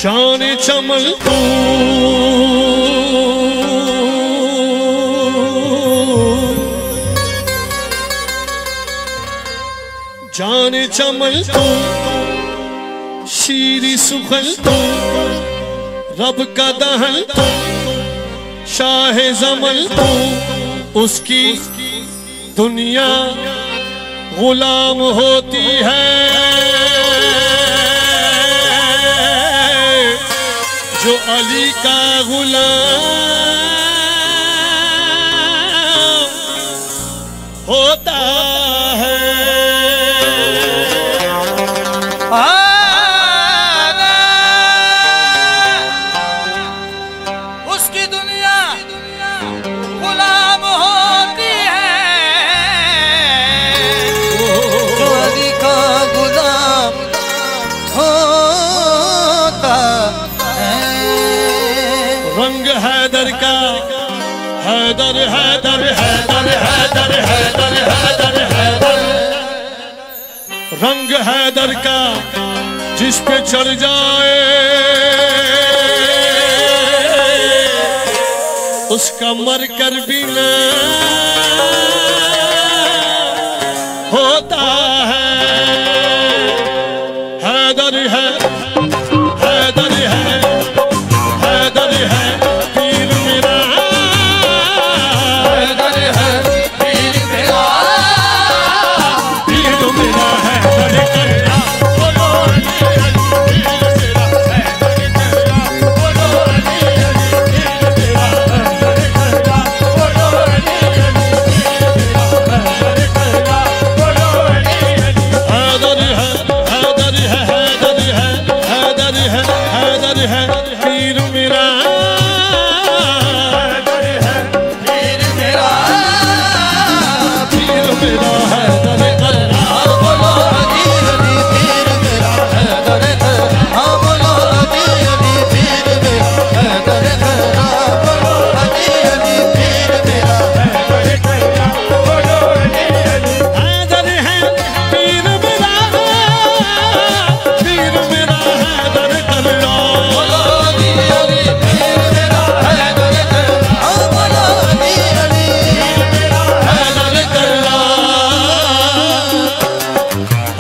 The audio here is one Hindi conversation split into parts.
जाने चमन तू जाने चमन तू शीरी सुखन तू रब का दहन तू शाह ज़मन तू उसकी दुनिया गुलाम होती है जो अली का गुलाम होता है। उसकी दुनिया गुलाम होती है जो अली का गुलाम होता है। रंग हैदर का हैदर हैदर हैदर हैदर हैदर हैदर हैदर रंग हैदर का जिस पे चढ़ जाए उसका मर कर भी न होता है। हैदर है हैदर है हैदर है पीर मेरा हैदर है पीर मेरा पीर मेरा हैदर करना बोलो अली अली पीर मेरा हैदर करना बोलो अली अली पीर मेरा हैदर करना बोलो अली अली पीर मेरा हैदर करना बोलो अली अली हैदर है हैदर है हैदर है हैदर है हैदर है पीर मेरा हैदर है पीर मेरा पीर मेरा हैदर करना बोलो अली अली पीर मेरा हैदर करना बोलो अली अली पीर मेरा हैदर करना बोलो अली अली पीर मेरा हैदर करना बोलो अली अली हैदर है पीर मेरा हैदर करना बोलो अली अली पीर मेरा हैदर करना बोलो अली अली हैदर करना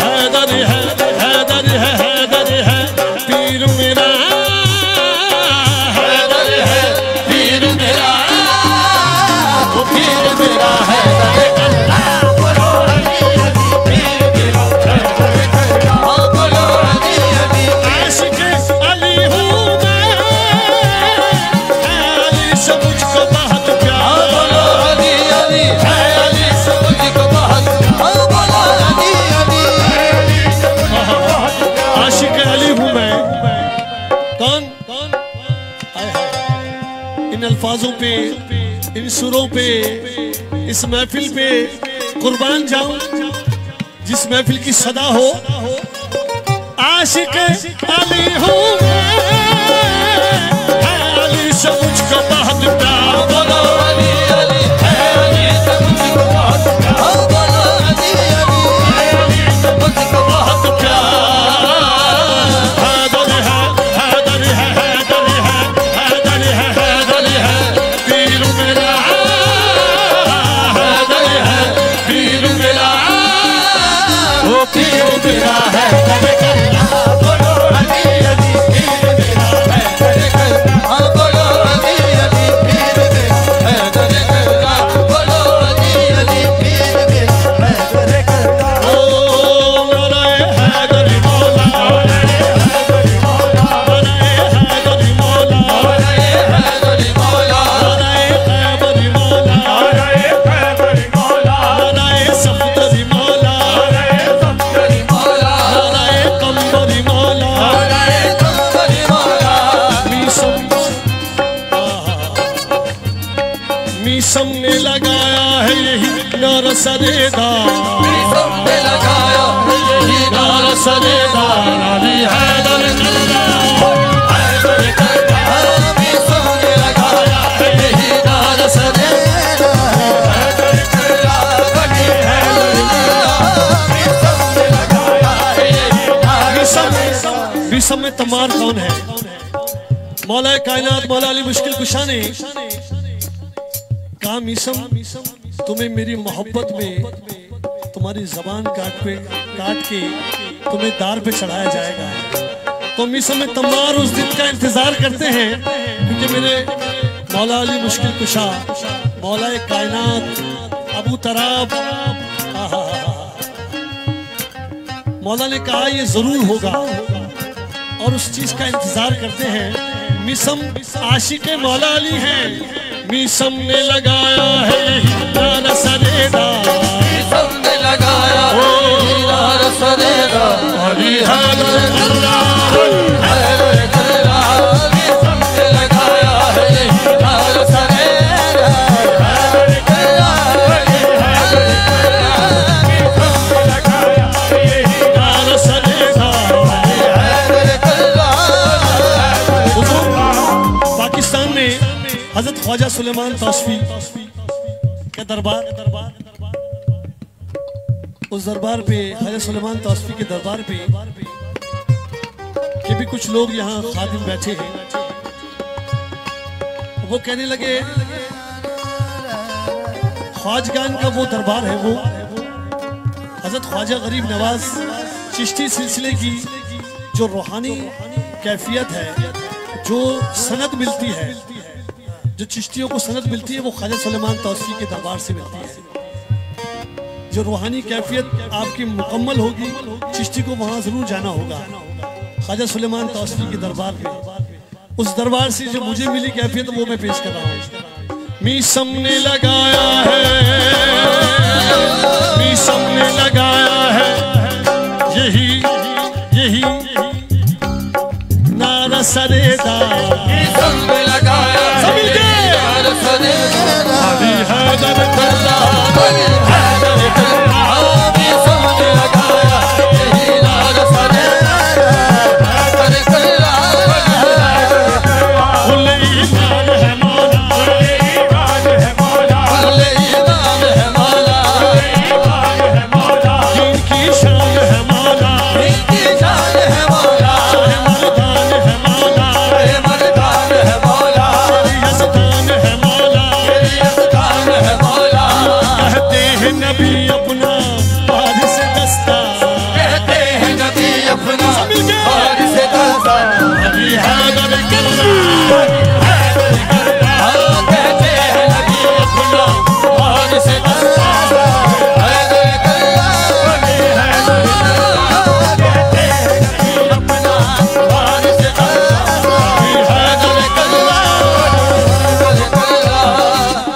हैदर है हैदर है हैदर है पीर मेरा हैदर है पीर मेरा वो पीर मेरा हैदर करना बोलो अली अली पीर मेरा हैदर करना बोलो अली अली आशिक अली हूँ मैं अली से मुझको बहुत प्यार बोलो अली अली अली से मुझको बहुत बोलो अली अली आशिक अली हूँ मैं। कौन कौन इन अल्फाजों पे इन सुरों पे इस महफिल पे कुर्बान जाऊं जिस महफिल की सदा हो। आशिक अली हूँ मैं अली से मुझको बहुत प्यार बोलो अली अली अली से मुझको बहुत बोलो अली अली से मुझको बहुत हैदर है हैदर है हैदर है हैदर है हैदर है पीर मेरा हैदर है पीर मेरा वो पीर मेरा हैदर करना बोलो अली अली पीर मेरा हैदर करना बोलो अली अली पीर मेरा हैदर करना बोलो अली अली पीर मेरा हैदर करना ओ नाराए हैदर मौला नाराए हैदर मौला हैदर मौला नाराए खैबर मौला नाराए सफदर मौला करी मौला नाराए कंबर मौला करी मौला मीसम ने लगाया है यही नारा सरेदा सबने लगाया यही नारा सरेदा अली हैदर हैदर करना हमें सबने लगाया यही नारा सरेदा हैदर करना बनी हैदर हमें सबने लगाया यही नारा मीसम में तमार कौन है? मौला कायनात मौला अली मुश्किल कुशा ने कहा मीसम तुम्हें मेरी मोहब्बत में तुम्हारी जबान काट के तुम्हें दार पे चढ़ाया जाएगा। तो मीसम में तमार उस दिन का इंतजार करते हैं क्योंकि मेरे मौला अली मुश्किल कुशा मौला कायनात अबू तराब मौला ने कहा ये जरूर होगा और उस चीज का इंतजार करते हैं। मिसम आशिक मौला अली हैं। मिसम ने लगाया है नारा सरेदा, मिसम ने लगाया है नारा सरेदा, अली हैदर अल्लाह हैदर अल्लाह। मिसम ने लगाया है नारा सरेदा, हैदर अल्लाह अली हैदर अल्लाह। मिसम ने लगाया है नारा सरेदा, हैदर अल्लाह। पाकिस्तान में हजरत ख्वाजा सुलेमान तौसफी के दरबार उस दरबार पे हजरत सुलेमान तौसफी के दरबार पे के भी कुछ लोग यहाँ खादिम बैठे हैं। वो कहने लगे ख्वाजगान का वो दरबार है वो हजरत ख्वाजा गरीब नवाज चिश्ती सिलसिले की जो रूहानी कैफियत है, जो सनद मिलती है, जो चिश्तियों को सनद मिलती है वो ख्वाजा सुलेमान तौसफी के दरबार से मिलती है। जो रूहानी कैफियत आपकी मुकम्मल होगी चिश्ती को वहां जरूर जाना होगा ख्वाजा सुलेमान तौसफी के दरबार में। उस दरबार से जो मुझे मिली कैफियत वो मैं पेश कर रहा हूँ। मीसम ने लगाया है, मीसम ने लगाया है यही नारा सरेदा, मिसम ने लगाया है नारा सरेदा, अली हैदर अल्लाह अली हैदर अल्लाह। मिसम ने लगाया है नारा सरेदा, हैदर अल्लाह खुले ईमान है मौला, खुले ईमान है मौला, खुले ईमान है मौला, खुले ईमान है मौला। इनकी शान है मौला, इनकी शान है मौला, मर्दान है मौला, मर्दान है मौला, यज़दान है मौला। यज़दान है मौला। कहते हैं नबी अपना वारिस दस्ता, कहते हैं नबी अपना वारिस दस्ता, अली हैदर अल्लाह। हैदर अल्लाह। कहते हैं नबी अपना वारिस दस्ता, हैदर अल्लाह अली हैदर अल्लाह। कहते हैं नबी अपना वारिस दस्ता, हैदर अल्लाह हैदर अल्लाह।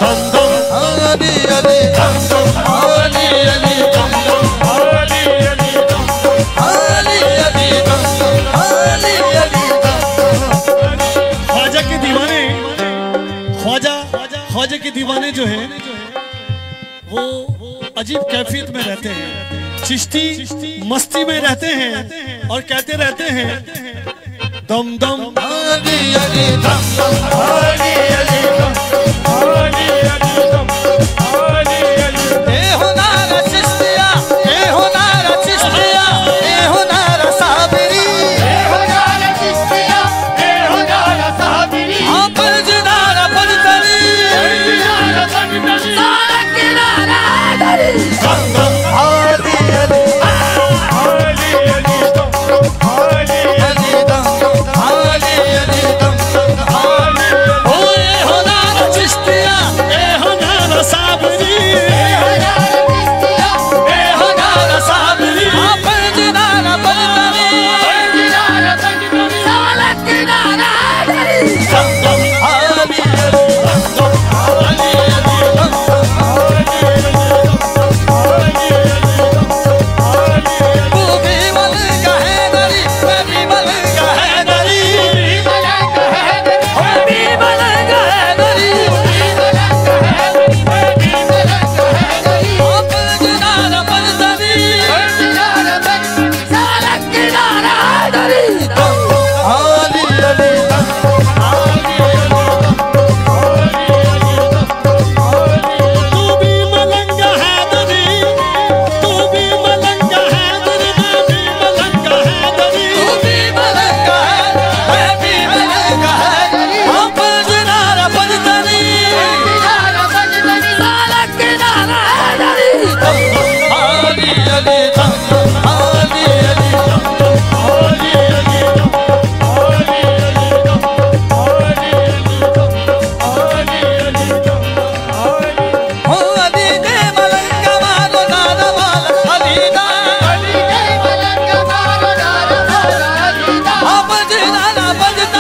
दम दम अली अली दम दम, अली अली दम दम, अली अली दम दम, अली अली दम दम, अली अली दम दम। ख्वाजा के दीवाने ख्वाजा के दीवाने जो हैं वो अजीब कैफियत में रहते हैं। चिश्ती मस्ती में रहते हैं और कहते रहते हैं दम दम अली अली दम दम, अली अली दम दम, अली अली दम दम, अली अली। ए हो नारा चिश्तिया, ए हो नारा चिश्तिया, ए हो नारा साबिरी, ए हो नारा चिश्तिया, ए हो नारा साबिरी। हाँ पंज नारा पंजतरी, पंज नारा पंजतरी, सारा किनारा दरी। दम दम अली अली, अली अली दम दम, अली अली दम दम, अली अली दम दम, अली बजता